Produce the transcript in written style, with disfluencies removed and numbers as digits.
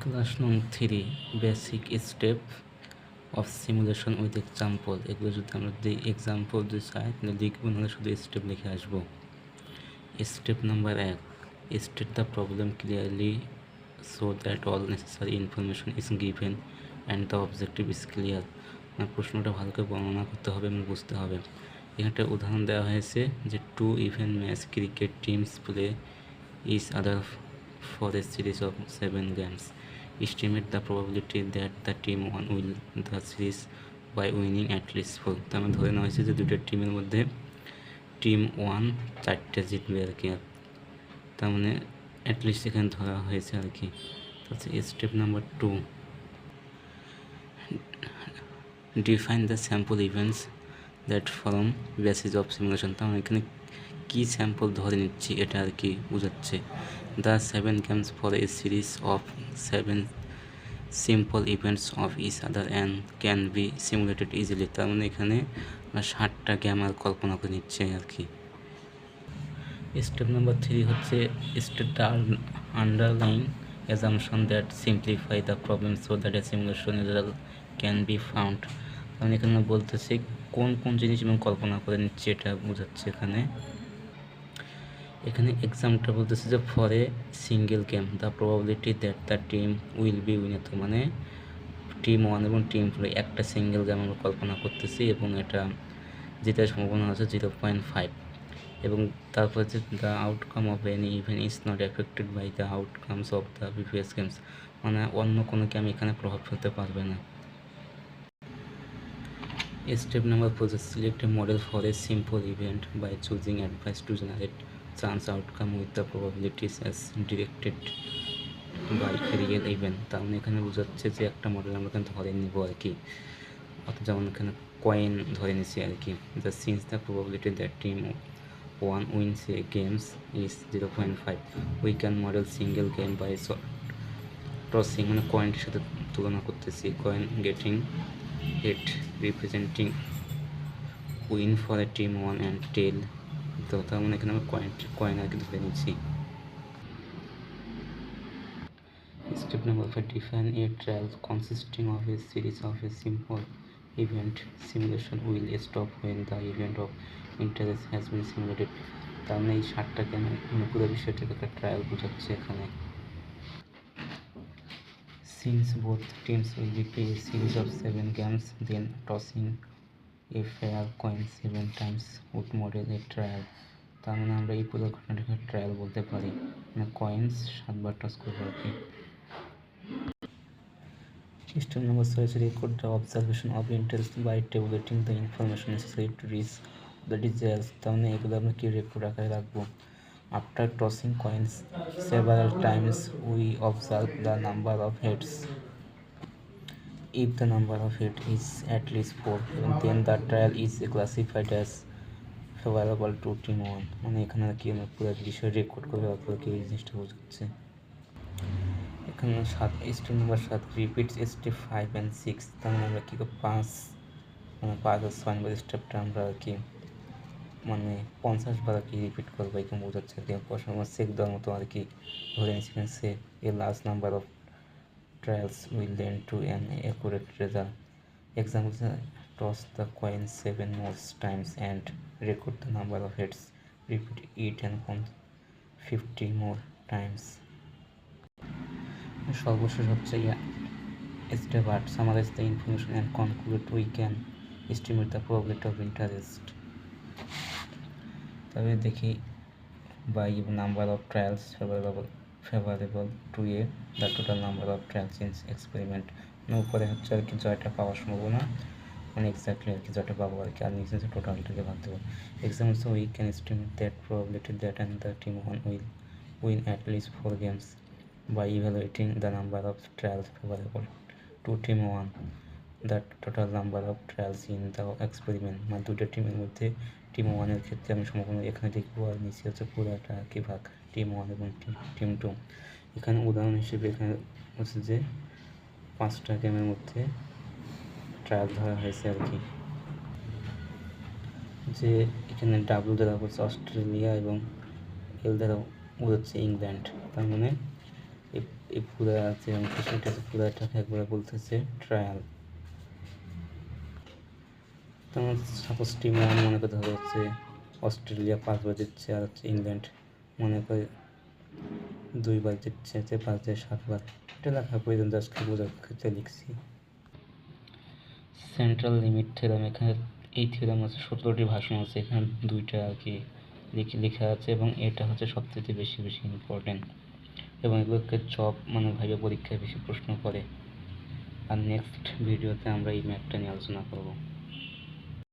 Class নং 3 basic step of simulation with example. এগুলো যদি আমরা এক্সাম্পল যদি চাই তাহলে লিখবো, নাহলে শুধু স্টেপ লিখে আসবো। Step number 1, state the problem clearly so that all necessary information is given and the objective is clear. প্রশ্নটা ভালো করে বর্ণনা করতে হবে এবং বুঝতে হবে। এখানে একটা উদাহরণ দেওয়া হয়েছে যে 2 even match cricket teams play each other for a series of 7 games. Estimate the probability that the team won will the series by winning at least 4. তার মানে ধরে নেওয়া হয়েছে যে দুটো টিমের মধ্যে টিম 1 4টে জিতবে আর কি। তার মানে অ্যাটলিস্ট এখানে ধরা হয়েছে আর কি। তাহলে step number 2, define the sample events that form basis of simulation. তার মানে এখানে কী স্যাম্পল ধরে নিচ্ছি এটা আর কি বোঝাচ্ছে। The 7 games for a series of 7 simple events of each other and can be simulated easily. তার মানে এখানে 7টা গেম আর কল্পনা করে নিচ্ছে আর কি। স্টেপ নাম্বার 3 হচ্ছে state the underlying assumption that simplify the problem so that a simulation result can be found. তাহলে এখানে বলতেছে কোন কোন জিনিস এবং কল্পনা করে নিচ্ছে এটা বোঝাচ্ছে এখানে। এখানে এক্সাম্পলটা বলতেছে যে for a single game the probability that the team will be winner. তো মানে টিম 1 এবং টিম 2 একটা সিঙ্গেল গেম আমরা কল্পনা করতেছি এবং এটা জেতার সম্ভাবনা আছে 0.5। এবং তারপর হচ্ছে the outcome of any event is not affected by the outcomes of the previous games. মানে অন্য কোনো গেম এখানে প্রভাব ফেলতে পারবে না। Step number 4, select a model for a simple event by choosing advice to generate chance outcome with the probabilities as directed by real event. তার মানে এখানে বোঝাচ্ছে যে একটা মডেল আমরা এখানে ধরে নিব আর কি, অর্থাৎ যেমন এখানে কয়েন ধরে নিচ্ছি আর কি। The since the probability that team 1 wins a games is 0.5, we can model single game by tossing, মানে কয়েনটির সাথে তুলনা করতেছি। Coin getting it representing win for a team 1 and tail. তো তার মানে এখানে আমরা কয়েন আর কি ধরে নিচ্ছি। Step number 5, define a trial consisting of a series of a simple event simulation will stop when the event of interest has been simulated. তার মানে এই 7টা কেন পুরো বিষয়টাকে একটা ট্রায়াল বোঝাচ্ছে এখানে। Since both teams will be play a series of 7 games, then tossing a fair coin 7 times would model a trial. তার মানে আমরা এই পুরো ঘটনাটাকে ট্রায়াল বলতে পারি, মানে কয়েন্স 7বার টস করবো আর কি। Step number 6, record the observation of interest by tabulating the information necessary to reach the details. তার মানে এগুলো আমরা কি রেকর্ড আকারে রাখবো। After tossing coins several times, we observe the number of heads. If the number of heads is at least 4, then the trial is classified as favorable to team 1. মানে এখানে কি আমরা পুরো বিষয় রেকর্ড করে রাখবো কি এই জিনিসটা বোঝাচ্ছে। এখানে step number 7, repeats step 5 and 6। তার মানে আমরা কী করব 5 আর 6 নম্বর স্টেপটা আমরা আর কি মানে 50 বার আর কি রিপিট করবো, এরকম বোঝাচ্ছে আর কি। প্রশ্ন চেক দেওয়ার মতো আর কি ধরে নিচ্ছি। Say a large number of trials will lead to an accurate result. Example, toss the coin 7 more times and record the number of heads, repeat it and 50 more times. সর্বশেষ হচ্ছে step 8, summarize the information and conclude we can estimate the probability of interest. তবে দেখি by number of trials favourable to a the total number of trials in experiment. উপরে হচ্ছে আর কি জয়টা পাওয়ার সম্ভাবনা, মানে এক্স্যাক্টলি আর কি জয়টা পাবো আর কি, আর নিচে টোটালটাকে ভাগ দেবো। Example, we can estimate that probability that and the team 1 will win at least 4 games by evaluating the number of trials favorable to team 1, the total number of trials in the experiment। মানে দুটো টিমের মধ্যে team 1 এর ক্ষেত্রে আমি সম্ভাবনা এখানে দেখবো, আর নিচে হচ্ছে পুরোটা কি ভাগ টিম 1 এবং টিম 2। এখানে উদাহরণ হিসেবে এখানে হচ্ছে যে 5টা গেমের মধ্যে ট্রায়াল ধরা হয়েছে আর কি। যে এখানে ডাব্লিউ দ্বারা হচ্ছে অস্ট্রেলিয়া এবং এল দ্বারা হচ্ছে ইংল্যান্ড। তার মানে এই এই পুরা যে অংশটা এটা পুরাটাকে একবার বলতেছে ট্রায়াল। তোমার সাপোজ টিম 1 মনে করতে হবে হচ্ছে অস্ট্রেলিয়া 5 বার জিতছে, আর হচ্ছে ইংল্যান্ড মনে করে 2 বার জিতছে, 5 দিয়ে 7 বার। এটা লেখার প্রয়োজন, জাস্ট বোঝার ক্ষেত্রে লিখছি। সেন্ট্রাল লিমিট থিওরাম, এখানে এই থিওরাম আছে 17টি ভাষণ আছে, এখানে 2টা আর কি লেখা আছে, এবং এটা হচ্ছে সবথেকে বেশি ইম্পর্টেন্ট, এবং এগুলোকে জব মানে ভাইবা পরীক্ষায় বেশি প্রশ্ন করে। আর নেক্সট ভিডিওতে আমরা এই ম্যাথটা নিয়ে আলোচনা করব।